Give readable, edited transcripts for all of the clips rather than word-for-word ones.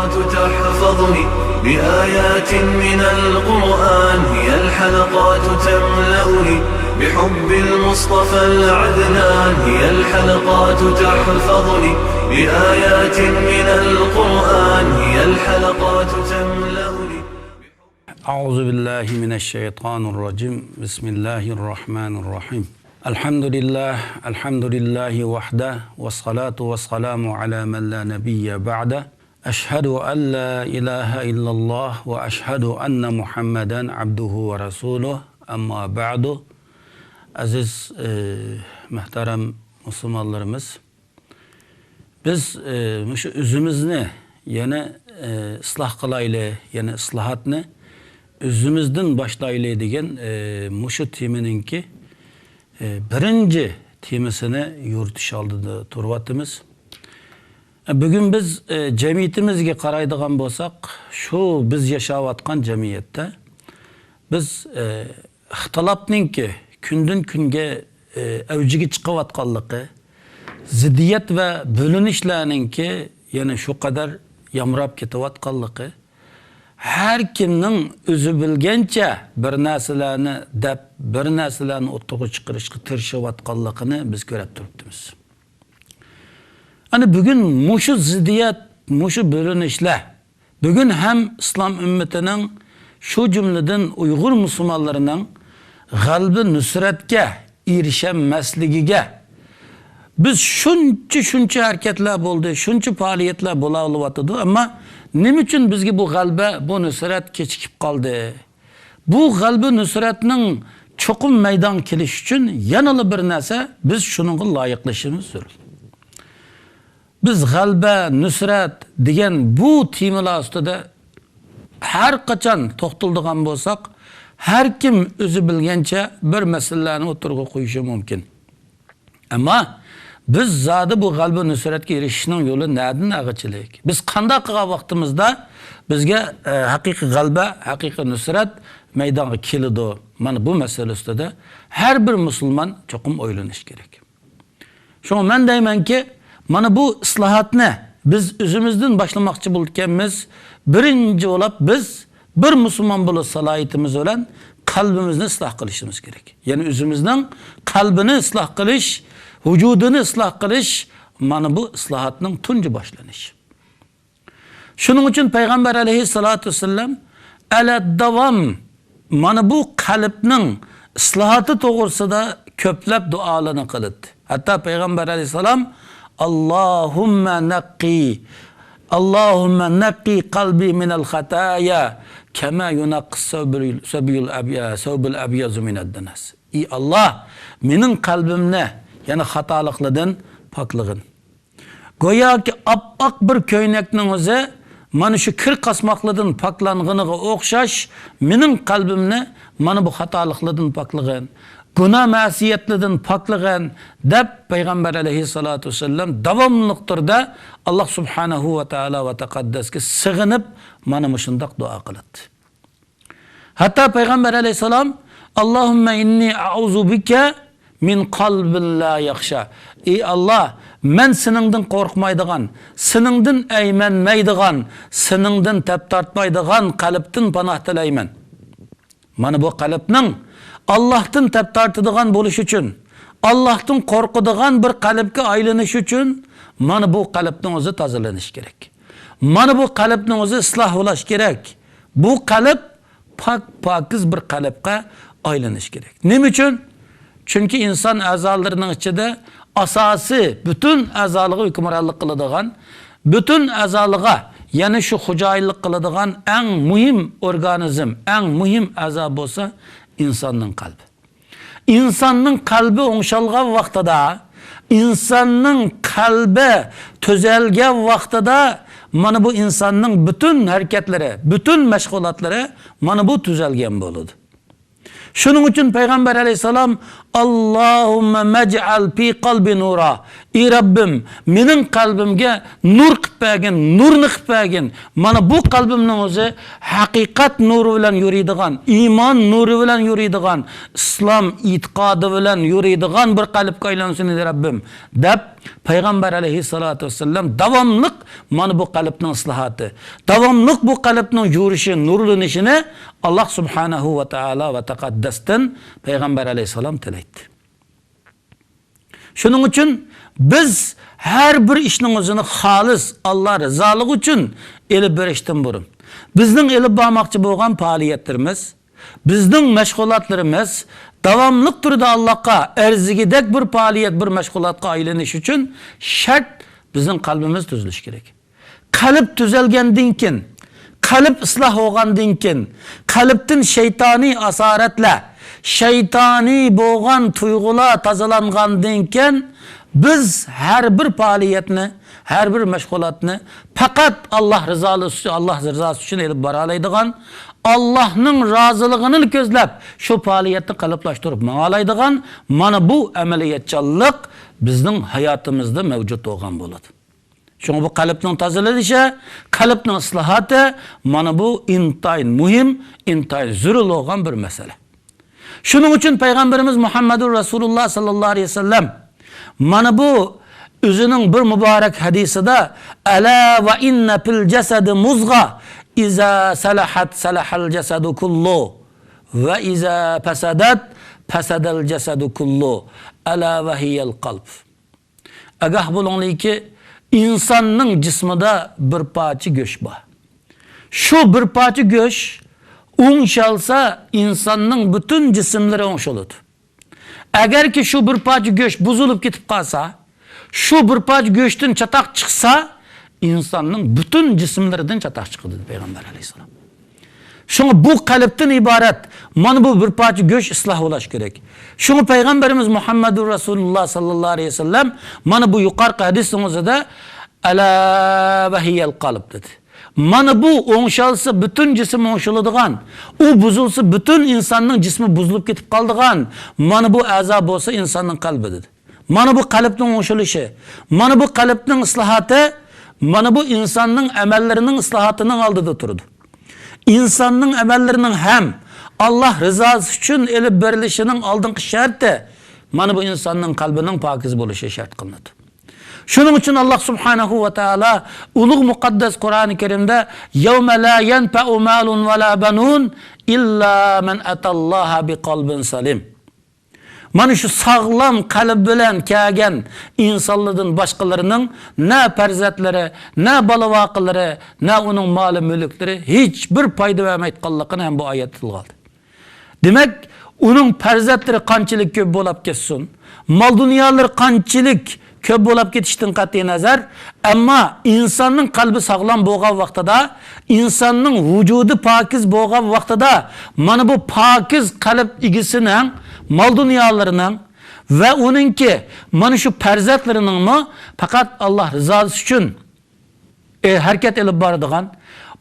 الحلقات تحفظني بآيات من القرآن هي الحلقات تملأني بحب المصطفى العدنان هي الحلقات تحفظني بآيات من القرآن هي الحلقات تملأني أعوذ بالله من الشيطان الرجيم بسم الله الرحمن الرحيم الحمد لله وحده والصلاة والسلام على من لا نبي بعده أشهد أن لا إله إلا الله وأشهد أن محمدا عبده ورسوله أما بعد Aziz muhtaram Müslümanlarımız, biz şu özümüzni yana ıslah kılaylı, yana ıslahatni özümüzden başlaylı degen şu temininki birinci temisini yurtish oldida turvatimiz. Bugün biz cemiyetimizge qaraydigan bo'lsak, şu biz yaşayotgan cemiyette biz ixtilofninki kündün künge avjiga chiqayotganligi, ziddiyat va bo'linishlarninki yana shu qadar yamrab ketayotganligi, har kimning o'zi bilgancha bir narsalarni deb, bir narsalarni o'ttiga chiqarishga tirishayotganligini biz ko'rib turibmiz. Hani bugün mushu ziddiyat, mushu bo'linishlar bugün hem İslam ümmetining shu jumladan Uyg'ur musulmonlarining g'albi nusratga erishmasligiga biz shuncha hareketler bo'ldi, shuncha faoliyatlar bo'la olyapti, ammo nima uchun bizga bu g'alba, bu nusrat kechikib qoldi? Bu g'albi nusratning cho'qim maydon kelish uchun yana bir narsa, biz shunga loyiqlashimiz zarur. Biz g'alba, nusrat degan bu temalar ustida har qachon to'xtaladigan bo'lsak, her kim o'zi bilgancha bir masalalarni o'tirg'a qo'yishi mumkin. Ammo biz zodi bu g'alba nusratga erishishning yo'li nereden ag'ichilik? Biz qanday qilgan vaqtimizda bizga haqiqiy g'alba, haqiqiy nusrat maydonga keladi? Mana bu masala ustida har bir musulmon cho'qim o'ylanish kerak. Shunga men deymanki, mana bu islohotni biz o'zimizdan boshlamoqchi bo'lganmiz. Birinchi bo'lib biz bir musulmon bo'lish salohiyatimiz bilan qalbimizni isloh qilishimiz kerak. Ya'ni o'zimizning qalbini isloh qilish, vujudini isloh qilish, mana bu islohotning tunji boshlanishi. Shuning uchun payg'ambar alayhissalatu vassalam ala davom mana bu qalbning islohoti to'g'risida ko'plab duolarni qildi. Hatto payg'ambar alayhissalom Allahumma naqqi qalbi minal xataaya kema yunaqqis sawbul abyazu minad danas. Ey Allah, mening qalbimni, yani xatoliklardan poklig'in. Go'yoki oppoq bir ko'ynakning o'zi mana shu kir qasmoqlardan poklanganiga o'xshash mening qalbimni mana bu xatoliklardan poklig'in, günah ma'siyatlardan poklig'in deb payg'ambar alayhissalatu vassalam davomli turda Allah subhanahu va taolo va taqaddasga sig'inib mana shundoq duo qiladi. Hatta payg'ambar alayhissalom Allahumma inni a'udhu bika min qalbin la yakhsha. Ey Allah, men seningdan qo'rqmaydigan, seningdan aymanmaydigan, seningdan tap tortmaydigan qalbdan panoh tilayman. Mana bu qalbning Allah'tan tap tortadigan bo'lish uchun, Allah'tan qo'rqadigan bir qalbga aylanish uchun mana bu qalbning o'zi tozalanish kerak. Mana bu qalbning o'zi isloh bo'lish kerak. Bu qalb pokiz bir qalbga aylanish kerak. Nima uchun? Chunki inson a'zolarining ichida asosiy bütün a'zoliga hukmronlik qiladigan, bütün a'zoliga yana shu xo'jayinlik qiladigan eng muhim organizm, eng muhim a'zo bo'lsa insanның qalbi. İnsanның qalbi o'ngshalgan vaqtida, insanның qalbi tuzalgan vaqtida mana bu insanның bütün harakatlari, bütün mashg'ulotlari mana bu tuzalgan bo'ladi. Shuning uchun payg'ambar alayhisalom Allahumma mec'al fi qalbi nura. Ey Rabbim, mening qalbimga nur qilib bergin, nurni qilib bergin. Mana bu qalbimning o'zi haqiqat nuri bilan yuradigan, iymon nuri bilan yuradigan, islom e'tiqodi bilan yuradigan bir qalbga aylansin ey Rabbim deb Payg'ambar alayhissalatu vassalam davomliq mana bu qalbning islohati, davomliq bu qalbning yurishi, nurlanishini Alloh subhanahu va taolo va taqaddasdan Payg'ambar alayhissalom tilaydi. Shuning uchun biz her bir ishning o'zini xolis Alloh rizoligi uchun elib berishdan burun bizning elib bormoqchi bo'lgan faoliyatlarimiz, bizning mashg'ulotlarimiz davomli turda Allohga arzigidek bir faoliyat, bir mashg'ulotga aylanish uchun shart bizning qalbimiz tuzilishi kerak. Qalb tuzalgandan keyin, qalb isloh bo'lgandan keyin, qalbdan shaytoniy asoratlar, shaytoniy bo'lgan tuyg'ular tozalangandan keyin biz her bir faoliyatni, her bir mashg'ulotni faqat Alloh rizosi uchun elib bora oladigan, Allah'ның razılığını ko'zlab shu faoliyatni qalblashtirib ma'olaydigan mana bu amaliyatchanlik bizning hayotimizda mavjud bo'lgan bo'ladi. Çünkü bu qalbning tozalanishi, qalbning islohati mana bu intayin muhim, intayin zarur bo'lgan bir masala. Shuning uchun Payg'ambarimiz Muhammadur Rasululloh sallallohu alayhi vasallam mana bu o'zining bir muborak hadisida ala va inna fil jasadi muzgha iza salahat salahal jasadu kullu ve iza fasadat fasadal jasadu kullu ala ve hiyel qalb. Agah bulunlu ki insanın cismida bir parça göç var. Şu bir parça göç o'ngşalsa insanın bütün cisimleri o'ngşalıdı. Eğer ki şu bir parça göç buzulup ketip kalsa, şu bir parça göçten çatak çıksa insanın bütün cisimlerinden çatak çıkıyor dedi Peygamber aleyhisselam. Şunu bu kalpten ibaret. Mana bu bir parça göç ıslah ulaş gerek. Şunu Peygamberimiz Muhammedur Resulullah sallallahu aleyhi ve sellem mana bu yukarı hadisimizde de ala ve hiyel kalp dedi. Mana bu o'ngşalsa bütün cisim o'ngşalıdığan, o buzulsa bütün insanın cismi buzulup ketip kaldığan, mana bu azab olsa insanın kalbi dedi. Mana bu kalpten o'ngşalışı, mana bu kalpten ıslahatı, mana bu insanın emellerinin ıslahatının aldığı durdu. İnsanın emellerinin hem Allah rızası için elib berilişinin aldığın şartı, mana bu insanın kalbinin pakiz buluşu şart kılındı. Şunun için Allah subhanahu ve teala ulug' mukaddes Kur'an-ı Kerim'de yevme la yenfe'u malun ve la banun illa men atallaha bi kalbin salim. Mana şu sağlam kalb bilen kelgen insanlardan başkalarının ne perzatları, ne balavaqları, ne onun malı mülkleri hiçbir payda vermeyotganligini hem bu ayet tilgaldi. Demek onun perzatları qanchalik ko'p bo'lib ketsin, mal dunyolar qanchalik köp bo'lib ketishdan qat'iy nazar, ammo insonning qalbi sog'lom bo'lgan vaqtida, insonning vujudi pokiz bo'lgan vaqtida mana bu pokiz qalb egisining mal dunyolarining va uningki mana shu farzandlarining faqat Alloh rizosi uchun harakat elib boradigan,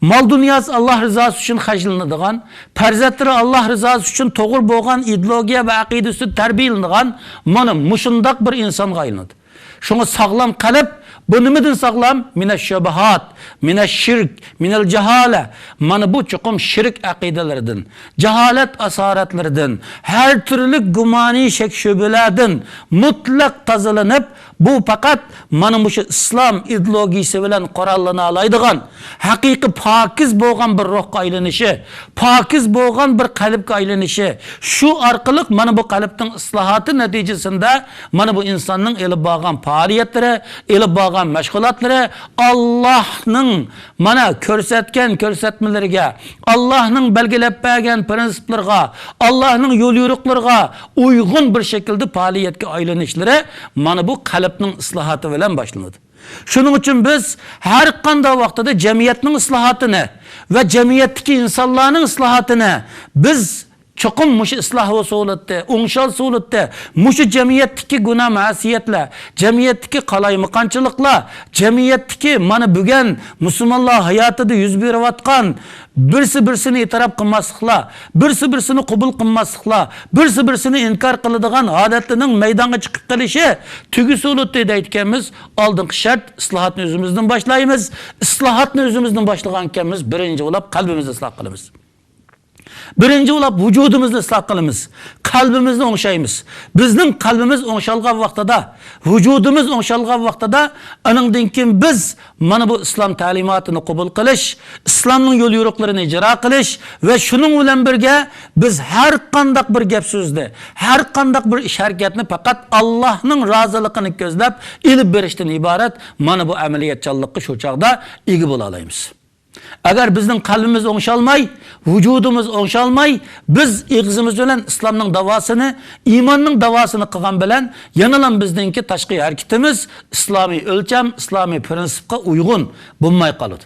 mal dunyosi Alloh rizosi uchun hajlanadigan, farzandlari Alloh rizosi uchun to'g'ri bo'lgan ideologiya va aqida ustida tarbiyalanadigan mana mushundoq bir insonga aylanadi. Şunu sağlam kalp, bu nimeden sağlam? Mineşşebahat, mineşşirk, minel cehale. Mana bu çokum şirk akidelerden, cehalet asaretlerden, her türlü gumani şek şübelerden mutlak tazalanıp, bu fakat mana bu İslam ideologisi bilen korallana alaydıgan, hakiki pakiz boğan bir ruhga aylanışı, pakiz boğan bir kalpga aylanışı, şu arkalık mana bu kalpten ıslahatı neticesinde mana bu insanın elib bağan faaliyetleri, elib bağan meşgulatları Allah'ın mana körsetmelerine, Allah'ın belgilep bergen prensiplerine, Allah'ın yol yürüklerine uygun bir şekilde faaliyetke aylanışları mana bu kalpning islahatı bilen başlandı. Şunun için biz her qanday vaqtida jamiyatning islahatını ve cemiyetteki insanların islahatını biz Çokum muşu ıslah olsa olutdi, oңşal olutdi. Muşu cemiyetteki günah masiyetler, cemiyetteki kalaymıkançılıklar, cemiyetteki mana bügen Müslümanlar hayatıda yüz berivatkan, birisi birisini itiraf kılmaslıklar, birisi birisini kubul kılmaslıklar, birisi birisini inkar kılıdığan adetlinin meydana çıkıp gelişi tügüsü olutdi deytkemiz, aldığın şart ıslahatını özümüzden başlayımız, ıslahatını özümüzden başlayan kemiz birinci olap kalbimizi ıslah kılımız. Birinci olap vücudumuzni ıslah qilamiz, qalbimizni o'ngshaymiz. Bizning qalbimiz o'ngshalgan vaqtida, vücudumuz o'ngshalgan vaqtida, aningdan keyin biz mana bu islom ta'limotini qabul qilish, islomning yo'l yo'riqlarini ijro qilish va shuning bilan birga biz har qanday bir gap so'zni, har qanday bir ish harakatni faqat Allohning roziligini ko'zlab ilib berishdan iborat mana bu amaliyotchanlikka shu chaqda ega bo'la olamiz. Agar bizning qalbimiz o'ngshalmay, vücudumuz o'ngshalmay, biz ig'zimiz bilan islomning davosini, iymonning davosini qilgan bilan yanalam bizningki tashqi harakatimiz islomiy o'lcham, islomiy prinsipga uyg'un bo'lmay qoladi.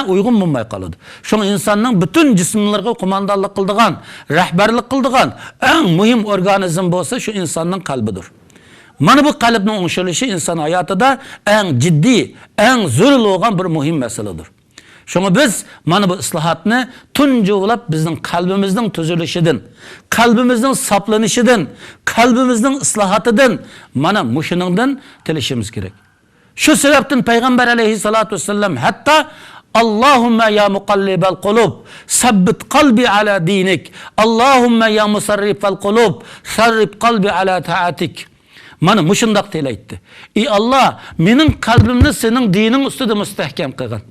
Uyg'un bo'lmay qoladi. Shuning insonning butun jismlarga qo'mondonlik qiladigan, rahbarlik qiladigan eng muhim organizm bo'lsa shu insonning qalbidir. Mana bu qalbning o'ngshalishi inson hayotida eng jiddiy, eng zarur bo'lgan bir muhim masaladir. Şunu biz mana bu ıslahatını tuncu olap bizning kalbimizning tuzilishidan, kalbimizning saplanışıdan, kalbimizning ıslahatıdan mana muşunundan tilishimiz kerak. Şu sebepten Peygamber aleyhissalatu vesselam hatta Allahümme ya muqallibal qulub sabbit qalbi ala dinik. Allahümme ya musarrifal qulub sarrif qalbi ala taatik. Mana muşundaq tilaytdi. Ey Allah, mening qalbimni sening dining ustida mustahkam qilgin.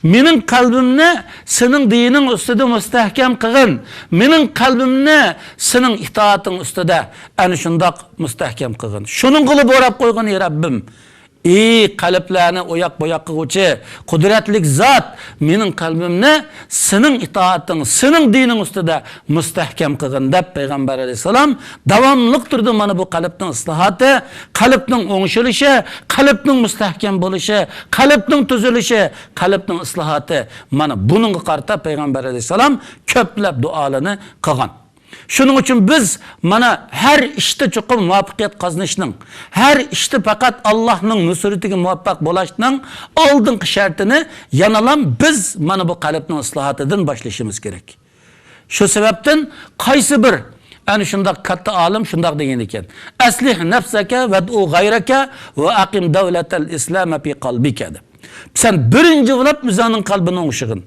Mening qalbimni sening dining ustida mustahkam qilgin. Mening qalbimni sening itoating ustida ana shundoq mustahkam qilgin. Shuning qilib o'rab qo'ygin ey Rabbim. Ey qalblarni oyoq boyoq qiluvchi qudratlik zot, mening qalbimni sening itoating, sening dining ustida mustahkam qilgin deb Payg'ambar alayhisalom davomli turdi mana bu qalbning islohati, qalbning o'ngshilishi, qalbning mustahkam bo'lishi, qalbning tuzilishi, qalbning islohati mana buningga qarata Payg'ambar alayhisalom ko'plab duolarni qilgan. Şunun için biz mana her işte çok muvaffaqiyat qazanishning, her işte fakat Allah'ның nusratiga muvaffaq bo'lishning oldingi shartini yanalam biz mana bu qalbning islohatidan boshlashimiz kerak. Shu sababdan qaysi bir ana shundoq katta olim shundoq degan ekan. Aslih nafsaka vad'u g'ayraka va aqim davlatal islam fi qalbika. Sen birinci bo'lib o'zingning qalbini o'ngshig'in,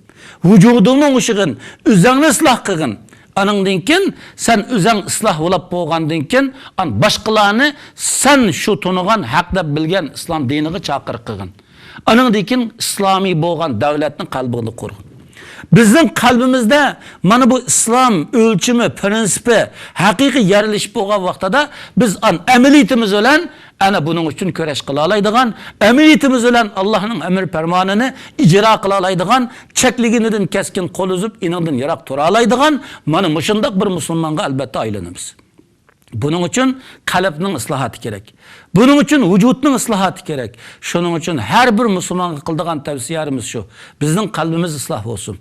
vujudingni o'ngshig'in, o'zingni isloh qilgin. Anından keyin sen özüň ıslah bolap bolgandan keyin an başqalarını sen şu tunugan haq dep bilgen islom diniga çaqır qilgin. Anından keyin islomiy bolgan davlatning qalbini qurgin. Bizning qalbimizda mana bu islom o'lchimi, prinsipi haqiqiy yarilish bolgan vaqtida biz an amaliyatimiz bilan ana bunun için köreş qila oladigan, amaliyatimiz bilan Allohning amr farmonini ijro qila oladigan, chekliginidan keskin qo'l uzib, inidan yiroq tura oladigan mana mushundaq bir musulmonga albatta aylanamiz. Bunun için qalbning islohati kerak. Bunun için vücudning islohati kerak. Shuning için her bir musulmonga qildigan tavsiyamiz shu. Bizning qalbimiz isloh bo'lsin.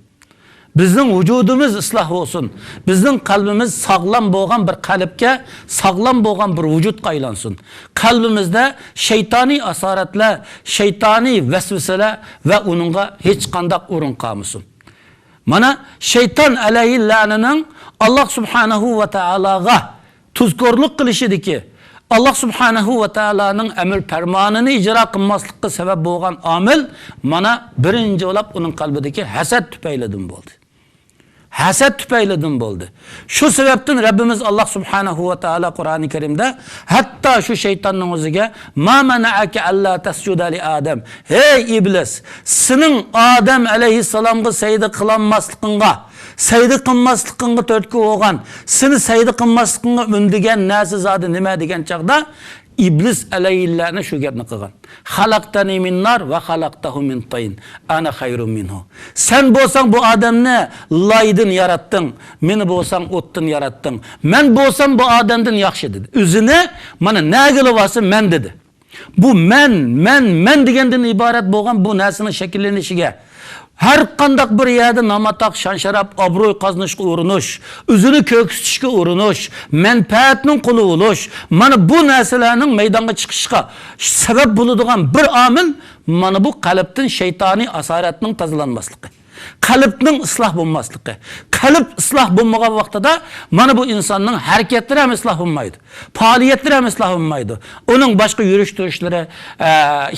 Bizning vücudumuz ıslah olsun. Bizning qalbimiz sağlam bo'lgan bir qalbga, sağlam bo'lgan bir vücudga aylansın. Qalbimizda şeytani asoratlar, şeytani vesveseler ve onunla hiç qandaq o'rin qolmasin. Mana şeytan alayhi la'nının Allah subhanahu ve ta'alaga tuzkorlik qilishidiki, Allah subhanahu ve ta'ala'nın emir fermanını icra qilmaslikka sebep bo'lgan amil mana birinci olap onun qalbidagi hasad tüpeylidan bo'ldi. Hasad tüpeylidan bo'ldi. Şu sebepten Rabbimiz Allah subhanahu ve ta'ala Kur'an-ı Kerim'de hatta şu şeytanın o'ziga ma mana'aka alla tasjuda li Adam. Hey iblis, senin Adam aleyhisselamga sayda qilmasligingga, sayda qilmasligingga turtki bo'lgan, seni sayda qilmasligingga undigan narsa zodi nima degan chaqda İblis aleyhillarni şu gapni qilgan. Xalaqtani min nar va xalaqtahu min tayn. Ana xayrun minhu. Sen bo'lsang bu odamni loydan yaratding, meni bo'lsang o'tdan yaratding. Men bo'lsam bu odamdan yaxshi dedi. O'zini mana nagili bo'lsa men dedi. Bu men degandan iborat bo'lgan bu narsaning shakllanishiga har qandaq bir yerda namataq, shansharab, obro'y qozonishga urinish, o'zini ko'ksitishga urinish, manfaatning quli bo'lish, mana bu narsalarning maydonga chiqishga sabab bo'ladigan bir omil mana bu qalbdan shaytoniy asoratning tozalanmasligi. Qalbning isloh bo'lmasligi. Qalb isloh bo'lmagan vaqtida mana bu insonning harakatlari ham isloh bo'lmaydi. Faoliyatlari ham isloh bo'lmaydi. Uning boshqa yurish turishlari,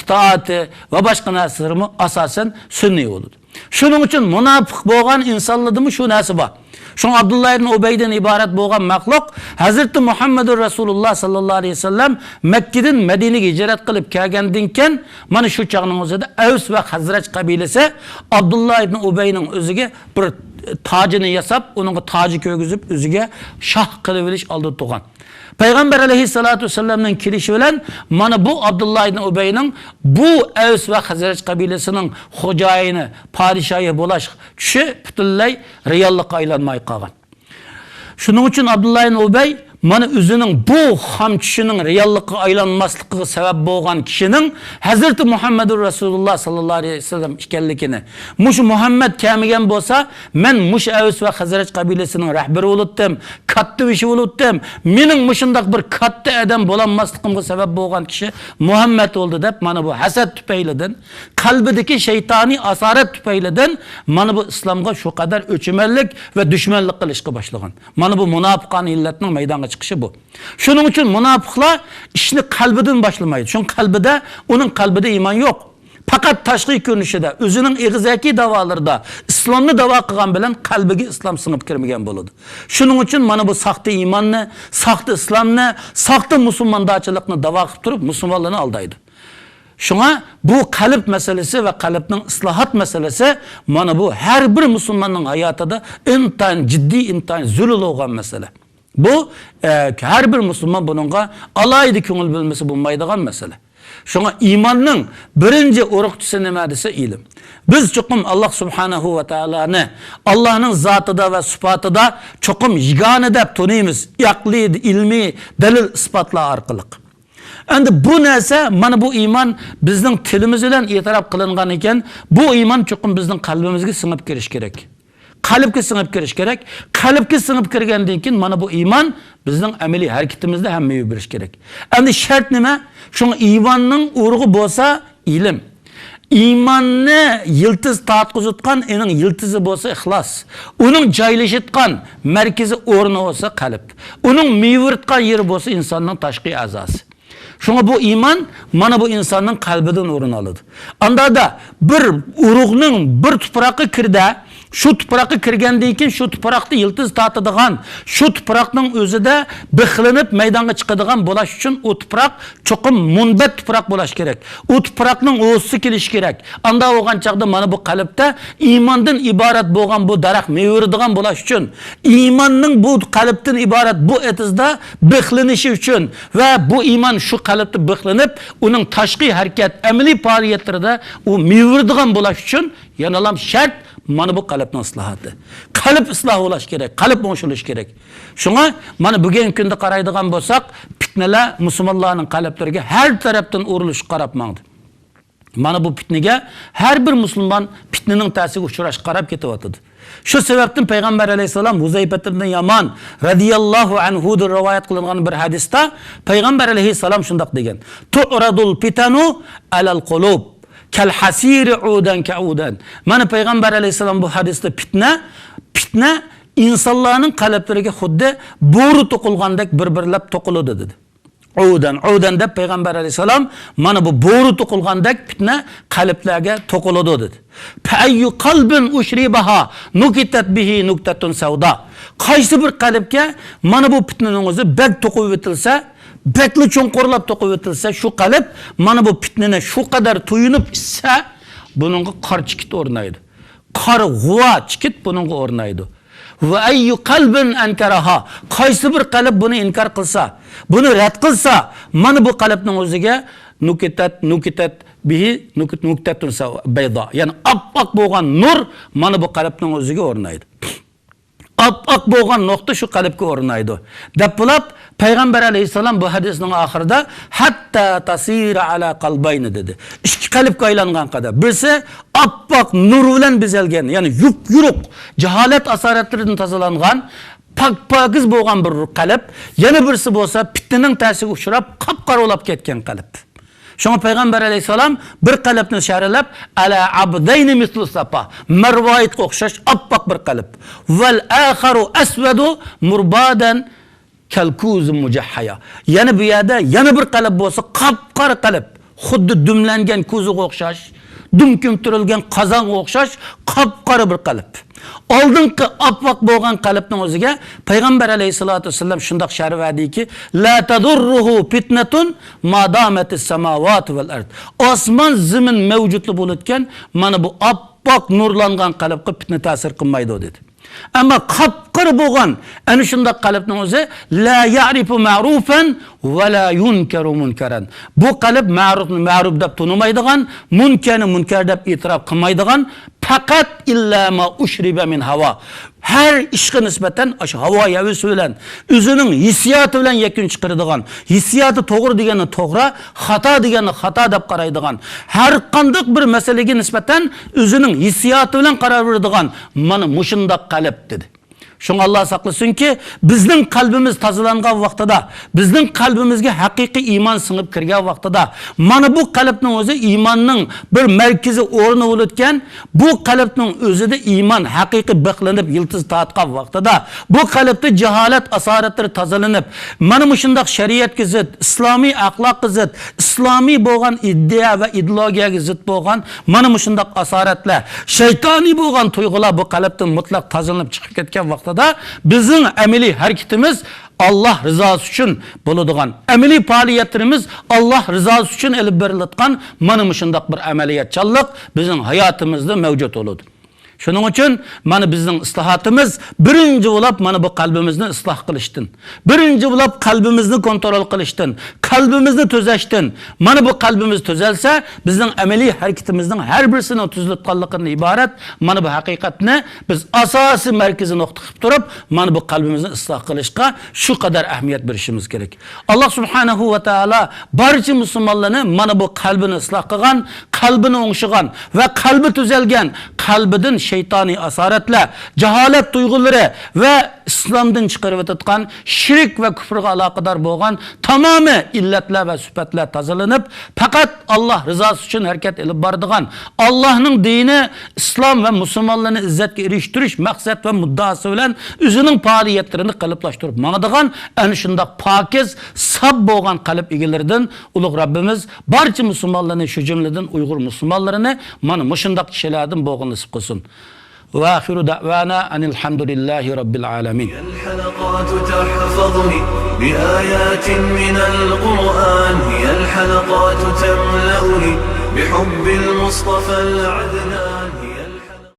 itoati va boshqa narsalari asosan sunniy bo'ladi. Shuning uchun munofiq bo'lgan insonlarda shu narsa bor. Şu Abdullah ibn Ubey'den ibaret bo'lgan maxluq Hazreti Muhammed Rasulullah sallallahu aleyhi ve sellem Mekke'den Medine'ye hicret kılıp kelgandan keyin mana shu chog'ning o'zida Aws va Hazraj qabilasi Abdullah ibn Ubey'ning o'ziga bir tacını yasab, onun tacı köygüzüp o'ziga shoh qilib olish oldi turgan. Peygamber aleyhissalatu vesselam'ın kirişi bilen mana bu Abdullah ibn Ubey'nin bu Aws ve Hazraj kabilesinin hocayını, padişahı bulaş kişi bütünley reallıkka aylanmay kalgan. Şunun için Abdullah ibn Ubey mana özünün bu hamçının reallıkka aylanmaslıkı sebep bo'lgan kişinin Hazreti Muhammed Resulullah sallallahu aleyhi ve sellem ikenlikini. Muş Muhammed kemigen bolsa men muş Aws ve Hazraj kabilesinin rahberi oluttum, kattı işi oluttum. Mening muşundak bir kattı adam bolanmaslıkımga sebep bo'lgan kişi Muhammed oldu dep mana bu hasad tüpeyleden, kalbideki şeytani asaret tüpeyleden mana bu İslamga şu kadar öçümellik ve düşmanlık kılışkı başlagan. Mana bu münafıkan illetinin meydana çıkışı bu. Şunun için münafıklar işini kalbiden başlamaydı. Çünkü kalbide, onun kalbide iman yok. Fakat taşqi görünüşüde, özünün egizaki davalarda, İslam'ını dava kılgan bilen kalbige İslam sınıp girmegen boladı. Şunun için mana bu sahtı imanını, sahtı İslam'ını, sahtı Müslümandaçılıkını dava kılıp durup Müslümanlarını aldaydı. Şuna bu kalp meselesi ve kalbinin ıslahat meselesi mana bu her bir Müslümanın hayatında intayin, ciddi intayin, zülül olgan mesele. Bu her bir Müslüman bununla alaydı köngül bilmesi bulmaydıgan mesele. Şuna imanın birinci urukçusu nima dese ilim. Biz çokum Allah subhanahu ve Taala'nı Allah'ın zatıda ve sıfatıda çokum yigane dep tanıymiz. Akli, ilmi, delil ispatla arkalık. Endi bu narsa mana bu iman bizning tilimiz bilan e'tirof qilingan ekan, bu iman cho'qim bizning qalbimizga singib kirish kerak. Qalbga singib kirish kerak. Qalbga singib kirgandan keyin mana bu iman bizning amaliy harakatimizda ham meva berish kerak. Endi shart nima? Shu imanning urug'i bo'lsa ilm. İmanni yıldız tatqızıtqan, enin yıldızı bolsa ixlas. Onun joylashitqan markazi o'rni bo'lsa qalb. Onun meviritqan yeri bo'lsa insonning tashqi a'zosi. Şuna bu iman mana bu insanın kalbinden o'rin oladi. Anda da bir urug'ning bir tuproqqa kirdi. Şu tuproqqa kirgandan keyin şu tuproqni yıldız tatadigan, şu tuproqning o'zida bixlinib maydonga chiqadigan bo'lish uchun o tuproq cho'qim munbat tuproq bo'lish kerak. O tuproqning o'zi kelish kerak. Anda bo'lgan chaqda mana bu qalbda iymondan iborat bo'lgan bu daraxt meviradigan bo'lish uchun, iymonning bu qalbdan iborat bu etizda bixlinishi uchun va bu iymon shu qalbda bixlinib, uning tashqi harakat, amaliy faoliyatlarida u meviradigan bo'lish uchun yanalam shart mana bu qalbning islohati. Qalb isloh bo'lish kerak, qalb bo'shilish kerak. Shunga mana bugungi kunda qaraydigan bo'lsak, fitnalar musulmonlarning qalblariga har tarafdan urilish qarab mangdi. Mana bu fitnaga har bir musulmon fitnaning ta'siriga uchrash qarab ketyapti. Şu sebepten Peygamber aleyhisselam Huzeyfe ibn Yaman radiyallahu anhu'dur rivayet kılınan bir hadiste Peygamber aleyhisselam şundak degen. Tu'radul fitanu alal qulub kel hasiri udan ka'udan. Mana Peygamber aleyhisselam bu hadiste fitne insanların kalpleriga xuddi bo'ri to'qilgandek bir-birlab to'qiladi dedi. Udan deb Peygamber aleyhisselam mana bu bo'ri to'qilgandek fitne qalblarga to'qiladi dedi. Fa'ayyu qalbin ushribaha nukitat bihi nuktatun savda. Qaysi bir qalbga mana bu fitnening o'zi bek to'qib o'tilsa, bekli cho'nqurlab to'qib o'tilsa, shu qalb mana bu fitneni shu qadar to'yinib issa, buningga qor chikit o'rnaydi. Qor g'uva chikit buningga o'rnaydi. Ve ayyu kalbin ankaraha. Qaysi bir qalb buni inkar qilsa, buni rad qilsa, mana bu qalbning o'ziga nukitat bihi nuktatun bayda. Yani appak bo'lgan nur mana bu qalbning o'ziga o'rnaydi. Ap-ak bo'lgan nuqta shu qalbga o'rnaydi. Deb bulab Payg'ambar alayhisalom bu hadisning oxirida hatta tasira ala qalbayni dedi. Ikki qalbga aylangan qadar. Birisi ap-ak nur bilan bezalgan, ya'ni yup-yuruq jaholat asoratlaridan tozalangan pak-pakiz bo'lgan bir qalb, yana birisi bo'lsa fitnaning ta'siriga uchrab qop-qoralab ketgan qalb. Şuna Peygamber aleyhisselam bir qalbni sharhlab ala abdayni mislu safa marvayit o'xshash oppoq bir qalb. Val akharu aswadu murbadan kalkuz mujahhaya. Yani bu yerda yana bir qalb bo'lsa qop-qora qalb, xuddi dumlangan ko'ziga o'xshash, dumkim turilgan qozonga o'xshash qop-qora bir qalb. Oldingi oppoq bo'lgan qalbning o'ziga Payg'ambar alayhisolatu vasallam shundoq sharh berdiki, la tadurruhu fitnatun ma damatis samawati val ard. Osmon zamin mavjudli bo'layotgan mana bu oppoq nurlangan qalbga fitna ta'sir qilmaydi dedi. Ama qop-qora bo'lgan ana shundoq qalbning o'zi la ya'rifu ma'rufan va la yunkaru munkaran. Bu qalb ma'rufni ma'ruf deb tunimaydigan, munkarni munkar deb e'tirof qilmaydigan, faqat illa ma ushriba min hava. Her ishga nisbatan aş havo havisi bilan, o'zining hissiyoti bilan yakun chiqaradigan, hissiyoti to'g'ri degani to'g'ri, xato degani xato deb qaraydigan, har qanday bir masalaga nisbatan o'zining hissiyoti bilan qarar beradigan mana mushundoq qalb dedi. Şun Allah saklasın ki bizning qalbimiz tozalangan vaqtida, bizning qalbimizga haqiqiy iymon singib kirgan vaqtida, mana bu qalbning o'zi iymonning bir markazi o'rni bo'lgan, bu qalbning o'zida iymon haqiqiy biqlinib yiltiz tortgan vaqtida, bu qalbda jaholat asoratlari tozalanib, mana shundoq shariatga zid, islomiy axloqqa zid, islomiy bo'lgan iddia va ideologiyaga zid bo'lgan mana shundoq asoratlar, shaytoniy bo'lgan tuyg'ular bu qalbdan mutlaq tozalanib chiqib ketgan vaqtida bizim ameliy hareketimiz Allah rızası için bo'ladigan, ameliy faaliyetlerimiz Allah rızası için elib beriladigan mana shundoq bir ameliyatchanlik bizning hayotimizda mavjud bo'ladi. Shuning uchun mana bizning islohotimiz birinchi bo'lib mana bu qalbimizni isloh qilishdan, birinchi bo'lib qalbimizni kontrol qilishdan, qalbimizni tuzashdan. Mana bu qalbimiz tuzalsa, bizning ameliy harakatimizning har birisini tuzlatganligidan iborat. Mana bu haqiqatni biz asosiy markaziy nuqta qilib turib, mana bu qalbimizni isloh qilishga shu qadar ahamiyat berishimiz kerak. Alloh subhanahu va taolo barcha musulmonlarni mana bu qalbini isloh qilgan, qalbini o'ngshigan va qalbi tuzalgan, qalbidan şeytani asaretler, cehalet duyguları ve İslam'dan çıkarıp tutkan şirk ve küfürge alakadar boğan tamamı illetler ve süpetler tazalanıp fakat Allah rızası için hareket edip bardıgan Allah'ın dini İslam ve Müslümanlarını izzetke eriştiriş maksat ve muddası bilen üzünün faaliyetlerini kalıplaştırıp manadıgan en şundak pakiz sab boğan kalıp ilgilerden uluk Rabbimiz barca Müslümanlarını şu cümleden Uygur Müslümanlarını mana muşundak kişilerden boğan nasip kılsın. وآخر دعوانا أن الحمد لله رب العالمين. الحلقات تحفظني بآيات من القرآن، هي الحلقات تملأني بحب المصطفى العدنان.